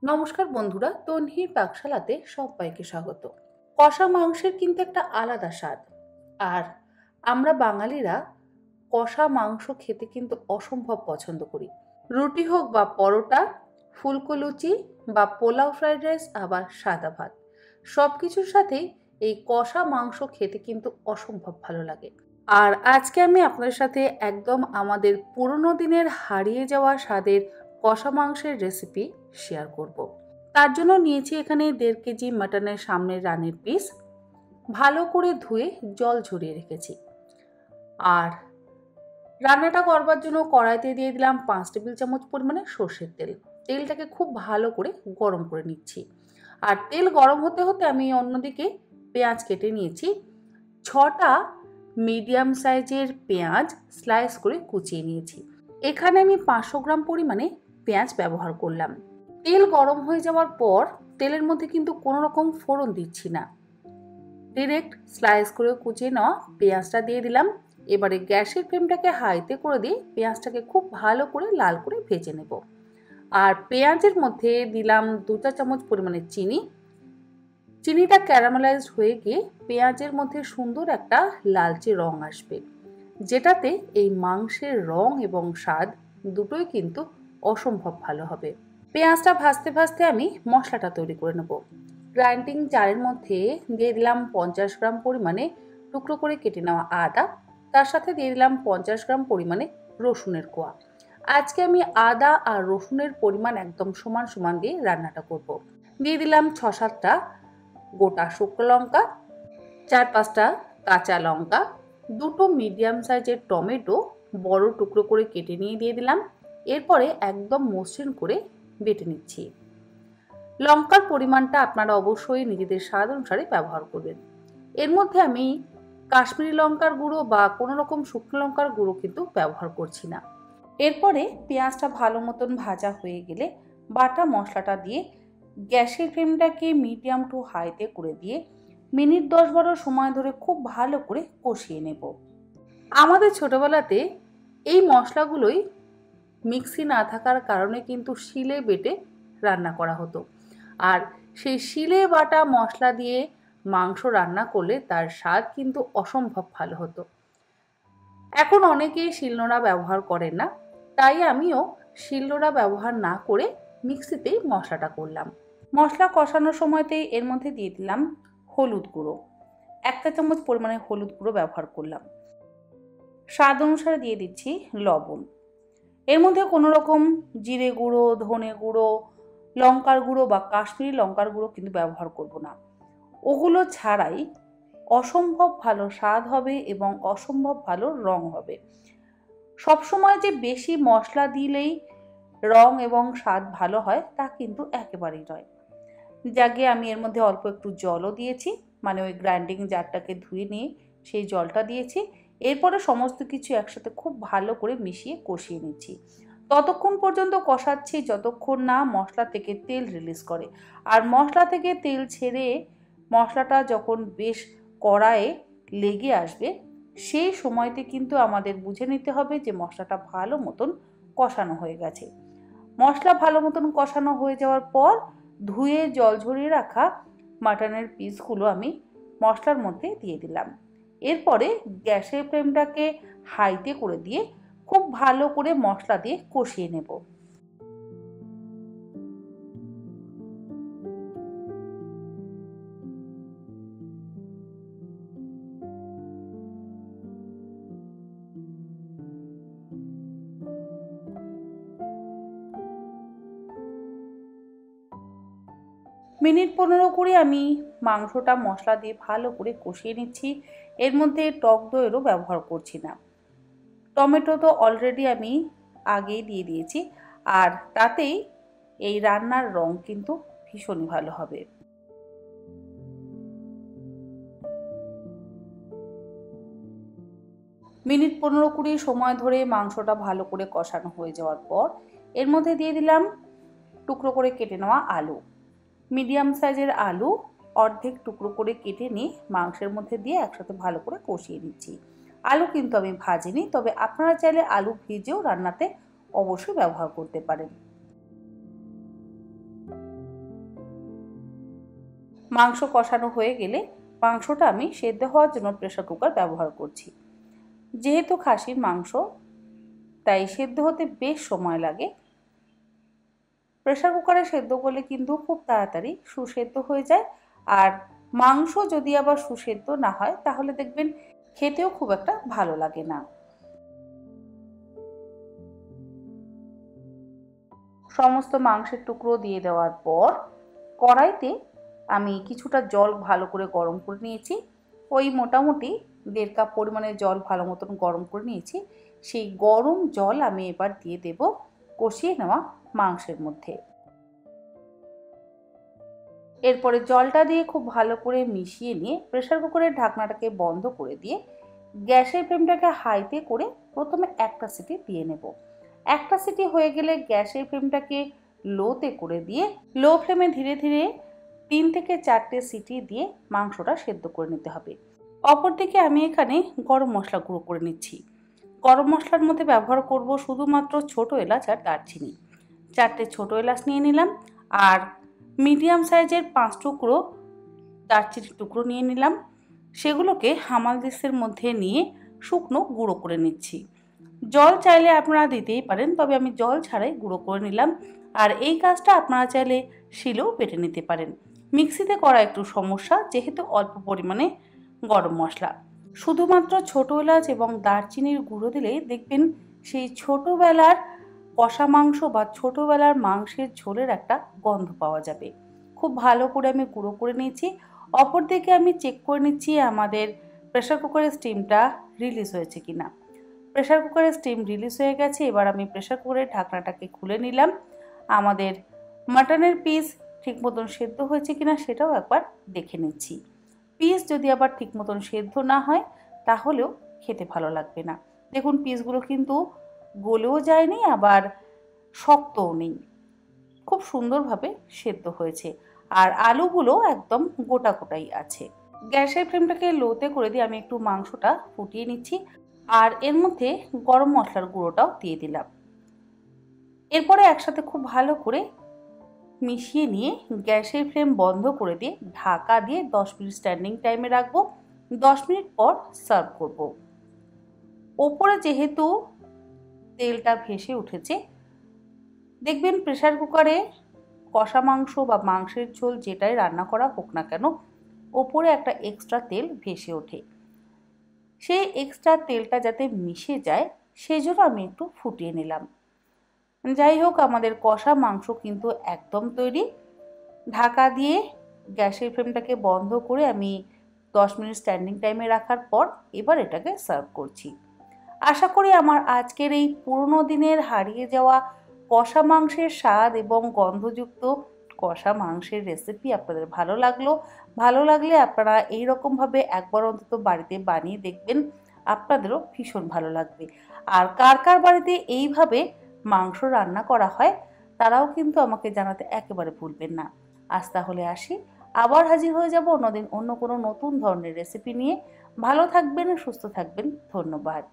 নমস্কার বন্ধুরা, তন্হির পাকশালাতে সবাইকে স্বাগত। কষা মাংসের কিন্তু একটা আলাদা স্বাদ। আর আমরা বাঙালিরা কষা মাংস খেতে কিন্তু অসম্ভব পছন্দ করি। রুটি হোক বা পরোটা, ফুলকো লুচি বা পোলাও, ফ্রাইড রাইস, আবার সাদা ভাত, সব কিছুর সাথেই এই কষা মাংস খেতে কিন্তু অসম্ভব ভালো লাগে। আর আজকে আমি আপনাদের সাথে একদম আমাদের পুরোনো দিনের হারিয়ে যাওয়া স্বাদের কষা মাংসের রেসিপি শেয়ার করব। তার জন্য নিয়েছি এখানে 1.5 কেজি মাটনের সামনের রানের পিস, ভালো করে ধুয়ে জল ঝরিয়ে রেখেছি। আর রান্নাটা করবার জন্য কড়াইতে দিয়ে দিলাম 5 টেবিল চামচ পরিমাণে সর্ষের তেল। তেলটাকে খুব ভালো করে গরম করে নিচ্ছি। আর তেল গরম হতে হতে আমি অন্যদিকে পেঁয়াজ কেটে নিয়েছি। 6টা মিডিয়াম সাইজের পেঁয়াজ স্লাইস করে কুচিয়ে নিয়েছি। এখানে আমি 500 গ্রাম পরিমাণে পেঁয়াজ ব্যবহার করলাম। তেল গরম হয়ে যাওয়ার পর তেলের মধ্যে কিন্তু কোনো রকম ফোড়ন দিচ্ছি না, ডিরেক্ট স্লাইস করে কুচিয়ে নেওয়া পেঁয়াজটা দিয়ে দিলাম। এবারে গ্যাসের ফ্লেমটাকে হাইতে করে দিয়ে পেঁয়াজটাকে খুব ভালো করে লাল করে ভেজে নেব। আর পেঁয়াজের মধ্যে দিলাম 2 চা চামচ পরিমাণে চিনি। চিনিটা ক্যারামেলাইজড হয়ে গিয়ে পেঁয়াজের মধ্যে সুন্দর একটা লালচে রং আসবে, যেটাতে এই মাংসের রং এবং স্বাদ দুটোই কিন্তু অসম্ভব ভালো হবে। পেঁয়াজটা ভাজতে ভাজতে আমি মশলাটা তৈরি করে নেব। গ্রাইন্ডিং জারের মধ্যে দিয়ে দিলাম 50 গ্রাম পরিমাণে টুকরো করে কেটে নেওয়া আদা, তার সাথে দিয়ে দিলাম 50 গ্রাম পরিমাণে রসুনের কোয়া। আজকে আমি আদা আর রসুনের পরিমাণ একদম সমান সমান দিয়ে রান্নাটা করব। দিয়ে দিলাম 6-7টা গোটা শুকনো লঙ্কা, 4-5টা কাঁচা লঙ্কা, 2টো মিডিয়াম সাইজের টমেটো বড় টুকরো করে কেটে নিয়ে দিয়ে দিলাম। এরপরে একদম মসৃণ করে বেটে নিচ্ছি। লঙ্কার পরিমাণটা আপনারা অবশ্যই নিজেদের স্বাদ অনুসারে ব্যবহার করবেন। এর মধ্যে আমি কাশ্মীরি লঙ্কার গুঁড়ো বা কোনো রকম শুকনো লঙ্কার গুঁড়ো কিন্তু ব্যবহার করছি না। এরপরে পেঁয়াজটা ভালো মতন ভাজা হয়ে গেলে বাটা মশলাটা দিয়ে গ্যাসের ফ্লেমটাকে মিডিয়াম টু হাইতে করে দিয়ে মিনিট 10-12 সময় ধরে খুব ভালো করে কষিয়ে নেব। আমাদের ছোটবেলাতে এই মশলাগুলোই মিক্সি না থাকার কারণে কিন্তু শিলে বেটে রান্না করা হতো। আর সেই শিলে বাটা মশলা দিয়ে মাংস রান্না করলে তার স্বাদ কিন্তু অসম্ভব ভালো হতো। এখন অনেকেই শিলনোড়া ব্যবহার করেন না, তাই আমিও শিলনোড়া ব্যবহার না করে মিক্সিতেই মশলাটা করলাম। মশলা কষানোর সময়তেই এর মধ্যে দিয়ে দিলাম হলুদ গুঁড়ো, 1 চা চামচ পরিমাণে হলুদ গুঁড়ো ব্যবহার করলাম। স্বাদ অনুসারে দিয়ে দিচ্ছি লবণ। এর মধ্যে কোনো রকম জিরে গুঁড়ো, ধনে গুঁড়ো, লঙ্কার গুঁড়ো বা কাশ্মীরি লঙ্কার গুঁড়ো কিন্তু ব্যবহার করব না। ওগুলো ছাড়াই অসম্ভব ভালো স্বাদ হবে এবং অসম্ভব ভালো রং হবে। সবসময় যে বেশি মশলা দিলেই রং এবং স্বাদ ভালো হয় তা কিন্তু একেবারেই নয়। যাকে আমি এর মধ্যে অল্প একটু জলও দিয়েছি, মানে ওই গ্রাইন্ডিং জারটাকে ধুয়ে নিয়ে সেই জলটা দিয়েছি। এরপরে সমস্ত কিছু একসাথে খুব ভালো করে মিশিয়ে কষিয়ে নিচ্ছি। ততক্ষণ পর্যন্ত কষাচ্ছি যতক্ষণ না মশলা থেকে তেল রিলিজ করে। আর মশলা থেকে তেল ছেড়ে মশলাটা যখন বেশ কড়াইয়ে লেগে আসবে, সেই সময়তে কিন্তু আমাদের বুঝে নিতে হবে যে মশলাটা ভালো মতন কষানো হয়ে গেছে। মশলা ভালো মতন কষানো হয়ে যাওয়ার পর ধুয়ে জল ঝরিয়ে রাখা মাটনের পিসগুলো আমি মশলার মধ্যে দিয়ে দিলাম। এরপরে গ্যাসের ফ্লেমটাকে হাইতে করে দিয়ে খুব ভালো করে মশলা দিয়ে কষিয়ে নেব। মিনিট 15-20 আমি মাংসটা মশলা দিয়ে ভালো করে কষিয়ে নিচ্ছি। এর মধ্যে টক দইয়েরও ব্যবহার করছি না। টমেটো তো অলরেডি আমি আগেই দিয়ে দিয়েছি, আর তাতেই এই রান্নার রং কিন্তু ভীষণই ভালো হবে। মিনিট 15-20 সময় ধরে মাংসটা ভালো করে কষানো হয়ে যাওয়ার পর এর মধ্যে দিয়ে দিলাম টুকরো করে কেটে নেওয়া আলু। মিডিয়াম সাইজের আলু অর্ধেক টুকরো করে কেটে নিয়ে মাংসের মধ্যে দিয়ে একসাথে ভালো করে কষিয়ে নিচ্ছি। আলু কিন্তু আমি ভাজিনি, তবে আপনারা চাইলে আলু ভিজেও রান্নাতে অবশ্যই ব্যবহার করতে পারেন। মাংস কষানো হয়ে গেলে মাংসটা আমি সেদ্ধ হওয়ার জন্য প্রেসার কুকার ব্যবহার করছি। যেহেতু খাসির মাংস, তাই সেদ্ধ হতে বেশ সময় লাগে। প্রেসার কুকারে সেদ্ধ করলে কিন্তু খুব তাড়াতাড়ি সুসেদ্ধ হয়ে যায়। আর মাংস যদি আবার সুসেদ্ধ না হয় তাহলে দেখবেন খেতেও খুব একটা ভালো লাগে না। সমস্ত মাংসের টুকরো দিয়ে দেওয়ার পর কড়াইতে আমি কিছুটা জল ভালো করে গরম করে নিয়েছি। ওই মোটামুটি 1.5 কাপ পরিমাণে জল ভালো মতন গরম করে নিয়েছি। সেই গরম জল আমি এবার দিয়ে দেব কষিয়ে নেওয়া মাংসের মধ্যে। এরপরে জলটা দিয়ে খুব ভালো করে মিশিয়ে নিয়ে প্রেসার কুকারের ঢাকনাটাকে বন্ধ করে দিয়ে গ্যাসের ফ্লেমটাকে হাইতে করে প্রথমে একটা সিটি দিয়ে নেব। একটা সিটি হয়ে গেলে গ্যাসের ফ্লেমটাকে লোতে করে দিয়ে লো ফ্লেমে ধীরে ধীরে 3 থেকে 4টে সিটি দিয়ে মাংসটা সেদ্ধ করে নিতে হবে। অপরদিকে আমি এখানে গরম মশলা গুঁড়ো করে নিচ্ছি। গরম মশলার মধ্যে ব্যবহার করব শুধুমাত্র ছোট এলাচ আর দারচিনি। 4টে ছোট এলাচ নিয়ে নিলাম, আর মিডিয়াম সাইজের 5 টুকরো দারচিনির টুকরো নিয়ে নিলাম। সেগুলোকে হামালদিস্তের মধ্যে নিয়ে শুকনো গুঁড়ো করে নিচ্ছি। জল চাইলে আপনারা দিতেই পারেন, তবে আমি জল ছাড়াই গুঁড়ো করে নিলাম। আর এই কাজটা আপনারা চাইলে শিলেও বেটে নিতে পারেন। মিক্সিতে করা একটু সমস্যা, যেহেতু অল্প পরিমাণে গরম মশলা। শুধুমাত্র ছোট এলাচ এবং দারচিনির গুঁড়ো দিলেই দেখবেন সেই ছোটবেলার কষা মাংস বা ছোটবেলার মাংসের ঝোলের একটা গন্ধ পাওয়া যাবে। খুব ভালো করে আমি গুঁড়ো করে নিয়েছি। অপরদিকে আমি চেক করে নিচ্ছি আমাদের প্রেসার কুকারের স্টিমটা রিলিজ হয়েছে কিনা। প্রেসার কুকারের স্টিম রিলিজ হয়ে গেছে। এবার আমি প্রেসার কুকারের ঢাকনাটাকে খুলে নিলাম। আমাদের মাটনের পিস ঠিক মতন সেদ্ধ হয়েছে কিনা সেটাও একবার দেখে নিচ্ছি। পিস যদি আবার ঠিক মতন সেদ্ধ না হয় তাহলেও খেতে ভালো লাগবে না। দেখুন পিসগুলো কিন্তু গলেও যায়নি, আবার শক্তও নেই, খুব সুন্দরভাবে সেদ্ধ হয়েছে। আর আলুগুলো একদম গোটা গোটাই আছে। গ্যাসের ফ্লেমটাকে লোতে করে দিয়ে আমি একটু মাংসটা ফুটিয়ে নিচ্ছি, আর এর মধ্যে গরম মশলার গুঁড়োটাও দিয়ে দিলাম। এরপরে একসাথে খুব ভালো করে মিশিয়ে নিয়ে গ্যাসের ফ্লেম বন্ধ করে দিয়ে ঢাকা দিয়ে 10 মিনিট স্ট্যান্ডিং টাইমে রাখবো। 10 মিনিট পর সার্ভ করব। ওপরে যেহেতু তেলটা ভেসে উঠেছে, দেখবেন প্রেসার কুকারে কষা মাংস বা মাংসের ঝোল যেটাই রান্না করা হোক না কেন, ওপরে একটা এক্সট্রা তেল ভেসে ওঠে। সেই এক্সট্রা তেলটা যাতে মিশে যায় সেই জন্য আমি একটু ফুটিয়ে নিলাম। যাই হোক, আমাদের কষা মাংস কিন্তু একদম তৈরি। ঢাকা দিয়ে গ্যাসের ফ্লেমটাকে বন্ধ করে আমি 10 মিনিট স্ট্যান্ডিং টাইমে রাখার পর এবার এটাকে সার্ভ করছি। আশা করি আমার আজকের এই পুরনো দিনের হারিয়ে যাওয়া কষা মাংসের স্বাদ এবং গন্ধযুক্ত কষা মাংসের রেসিপি আপনাদের ভালো লাগলো। ভালো লাগলে আপনারা এই রকমভাবে একবার অন্তত বাড়িতে বানিয়ে দেখবেন, আপনাদেরও ভীষণ ভালো লাগবে। আর কার কার বাড়িতে এইভাবে মাংস রান্না করা হয় তারাও কিন্তু আমাকে জানাতে একেবারে ভুলবেন না। আজ তাহলে আসি, আবার হাজির হয়ে যাব অন্যদিন অন্য কোনো নতুন ধরনের রেসিপি নিয়ে। ভালো থাকবেন, সুস্থ থাকবেন। ধন্যবাদ।